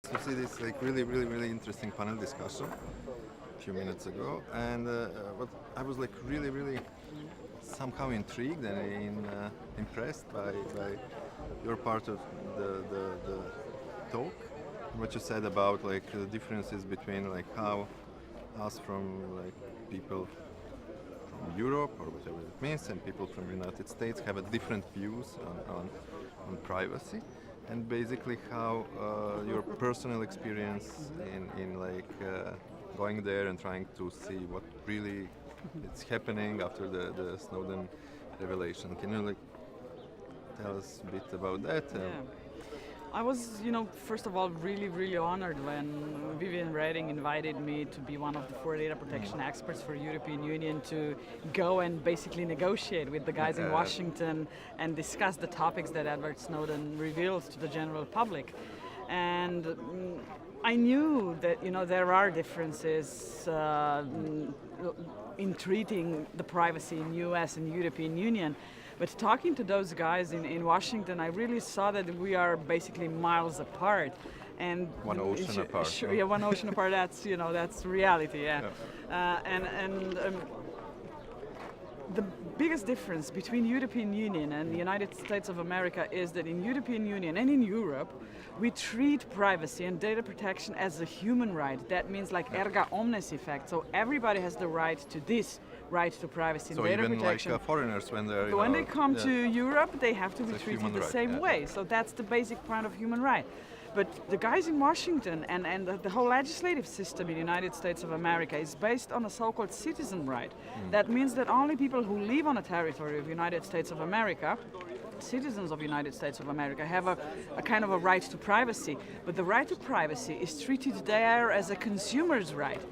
to see this like really interesting panel discussion a few minutes ago, and what I was like really somehow intrigued and impressed by your part of the talk, what you said about like the differences between like how us from like people from Europe or whatever it means and people from the United States have a different views on privacy, and basically how your personal experience in like going there and trying to see what really is happening after the Snowden revelation. Can you like tell us a bit about that? I was, first of all, really honored when Vivian Reding invited me to be one of the 4 data protection experts for European Union to go and basically negotiate with the guys in Washington and discuss the topics that Edward Snowden reveals to the general public. And I knew that, there are differences in treating the privacy in US and European Union. But talking to those guys in Washington, I really saw that we are basically miles apart. And one ocean apart. Sure, yeah, one ocean apart. That's that's reality. Yeah. The biggest difference between European Union and the United States of America is that in European Union and in Europe, we treat privacy and data protection as a human right. That means like erga omnes effect. So everybody has the right to this. Right to privacy and data protection. So even like foreigners when they're when they come to Europe, they have to be treated the same way. So that's the basic part of human right. But the guys in Washington and the whole legislative system in the United States of America is based on a so-called citizen right. That means that only people who live on a territory of the United States of America, citizens of the United States of America, have a kind of a right to privacy. But the right to privacy is treated there as a consumer's right.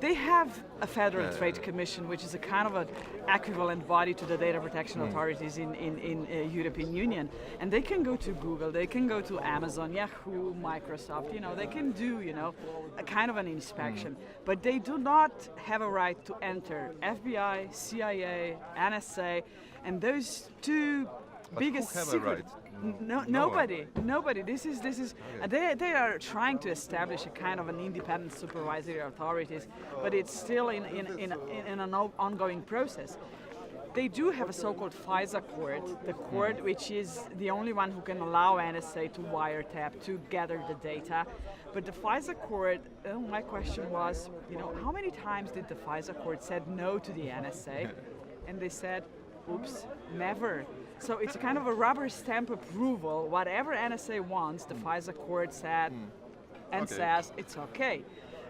They have a Federal Trade Commission, which is a kind of an equivalent body to the data protection authorities in European Union. And they can go to Google, they can go to Amazon, Yahoo, Microsoft, they can do, a kind of an inspection. But they do not have a right to enter FBI, CIA, NSA, and those two biggest who have secret. A right? Nobody. This is. They are trying to establish a kind of an independent supervisory authorities, but it's still in an ongoing process. They do have a so-called FISA court, the court which is the only one who can allow NSA to wiretap, to gather the data. But the FISA court, my question was, how many times did the FISA court said no to the NSA? And they said, oops, never. So it's kind of a rubber stamp approval. Whatever NSA wants, the FISA court said and says it's okay.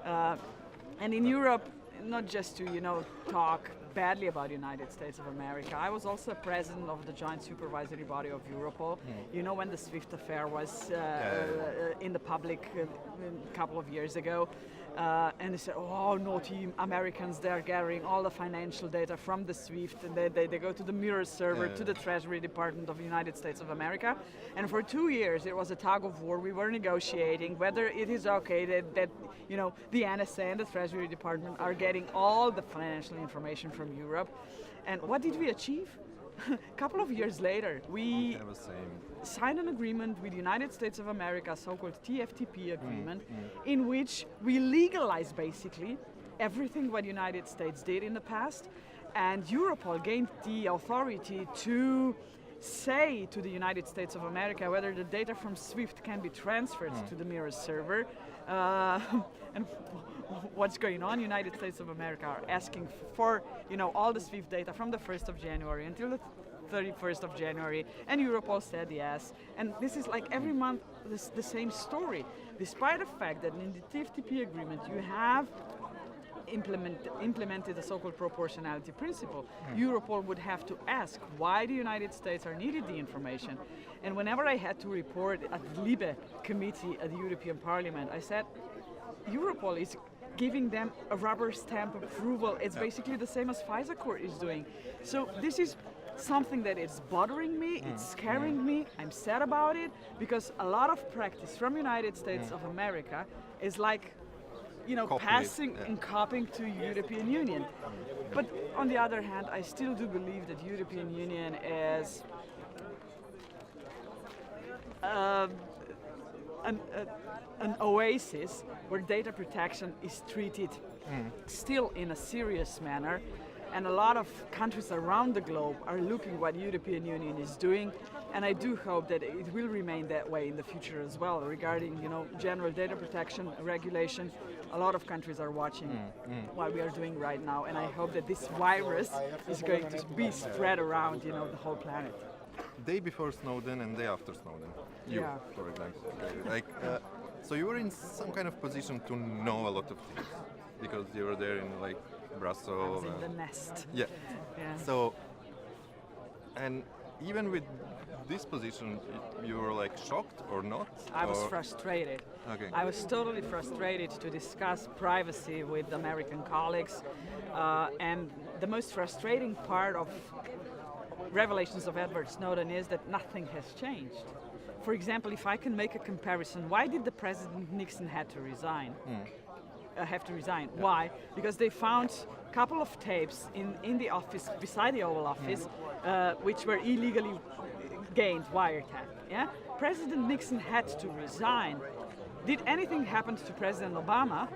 And in Europe, not just to talk badly about the United States of America. I was also president of the joint supervisory body of Europol. When the SWIFT affair was in the public a couple of years ago. And they said, oh, naughty Americans, they're gathering all the financial data from the SWIFT, and they go to the mirror server, to the Treasury Department of the United States of America. And for 2 years, it was a tug of war. We were negotiating whether it is okay that the NSA and the Treasury Department are getting all the financial information from Europe. And what did we achieve? A couple of years later, we signed an agreement with the United States of America, so-called TFTP agreement, in which we legalize basically everything what the United States did in the past, and Europol gained the authority to say to the United States of America whether the data from SWIFT can be transferred to the mirror server. And what's going on? United States of America are asking for all the SWIFT data from the 1st of January until the 31st of January, and Europol said yes. And this is like every month the same story, despite the fact that in the TFTP agreement you have implemented the so-called proportionality principle. Europol would have to ask why the United States are needed the information. And whenever I had to report at the LIBE committee at the European Parliament, I said, Europol is giving them a rubber stamp approval. It's basically the same as FISA court is doing. So this is something that is bothering me, it's scaring me, I'm sad about it, because a lot of practice from United States of America is like, passing and copying to European Union. But on the other hand, I still do believe that European Union is an oasis where data protection is treated still in a serious manner. And a lot of countries around the globe are looking what European Union is doing, and I do hope that it will remain that way in the future as well. Regarding, general data protection regulation, a lot of countries are watching what we are doing right now, and I hope that this virus is going to be spread around, the whole planet. Day before Snowden and day after Snowden, Yeah. for example, so you were in some kind of position to know a lot of things because you were there in Brussels. In the nest. Yeah. Yeah. So, and even with this position, you were shocked or not? I was frustrated. Okay. I was totally frustrated to discuss privacy with American colleagues, and the most frustrating part of revelations of Edward Snowden is that nothing has changed. For example, if I can make a comparison, why did the President Nixon have to resign? Yeah. Why? Because they found a couple of tapes in the office, beside the Oval Office, which were illegally gained, wiretap. Yeah? President Nixon had to resign. Did anything happen to President Obama?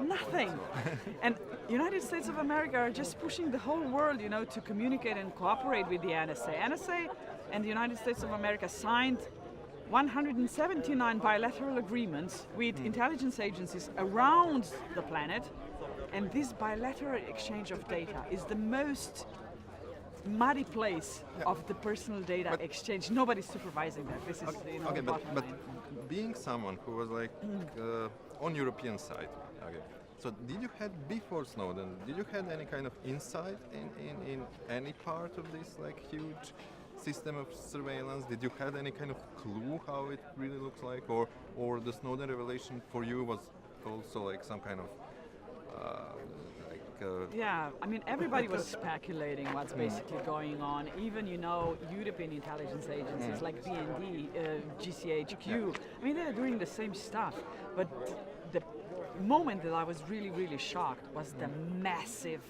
Nothing. And United States of America are just pushing the whole world, to communicate and cooperate with the NSA. NSA and the United States of America signed 179 bilateral agreements with intelligence agencies around the planet, and this bilateral exchange of data is the most muddy place of the personal data exchange. Nobody's supervising that. This is Okay, but bottom line. being someone who was on European side, okay. So did you had before Snowden? Did you had any kind of insight in any part of this huge system of surveillance? Did you have any kind of clue how it really looks like, or the Snowden revelation for you was also some kind of Yeah, I mean, everybody was speculating what's basically going on. Even, European intelligence agencies like BND, GCHQ, I mean, they're doing the same stuff. But the moment that I was really, really shocked was the massive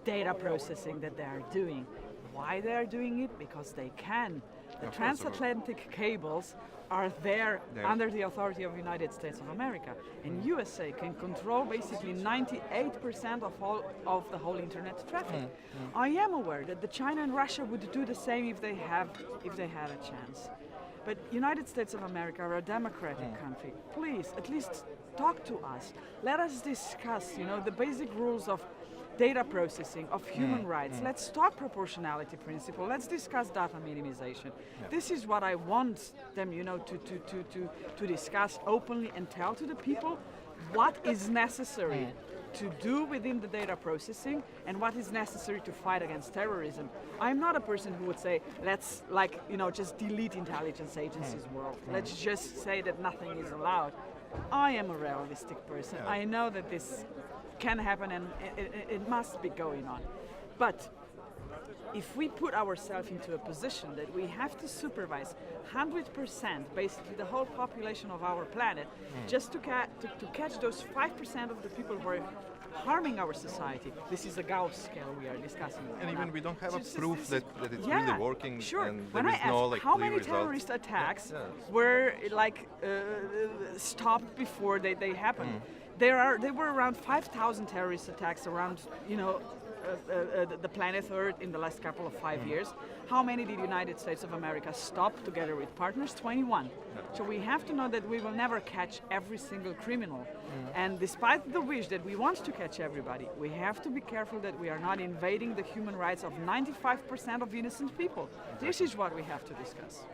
data processing that they are doing. Why they are doing it? Because they can. The transatlantic cables are there under the authority of the United States of America. And USA can control basically 98% of the whole internet traffic. I am aware that China and Russia would do the same if they had a chance. But United States of America are a democratic country. Please, at least talk to us. Let us discuss, the basic rules of data processing, of human rights. Let's talk proportionality principle. Let's discuss data minimization. Yeah. This is what I want them, to discuss openly and tell to the people what is necessary to do within the data processing and what is necessary to fight against terrorism. I'm not a person who would say, let's just delete intelligence agencies world. Let's just say that nothing is allowed. I am a realistic person. Yeah. I know that this can happen and it must be going on. But if we put ourselves into a position that we have to supervise 100%, basically the whole population of our planet, just to catch those 5% of the people who are harming our society, this is a Gauss scale we are discussing. And even we don't have a proof that it's yeah, really working. Sure. And when there I is no ask how clear many results. terrorist attacks were stopped before they happened, there were around 5,000 terrorist attacks around the planet Earth in the last couple of 5 years. How many did the United States of America stop together with partners? 21. So we have to know that we will never catch every single criminal. And despite the wish that we want to catch everybody, we have to be careful that we are not invading the human rights of 95% of innocent people. This is what we have to discuss.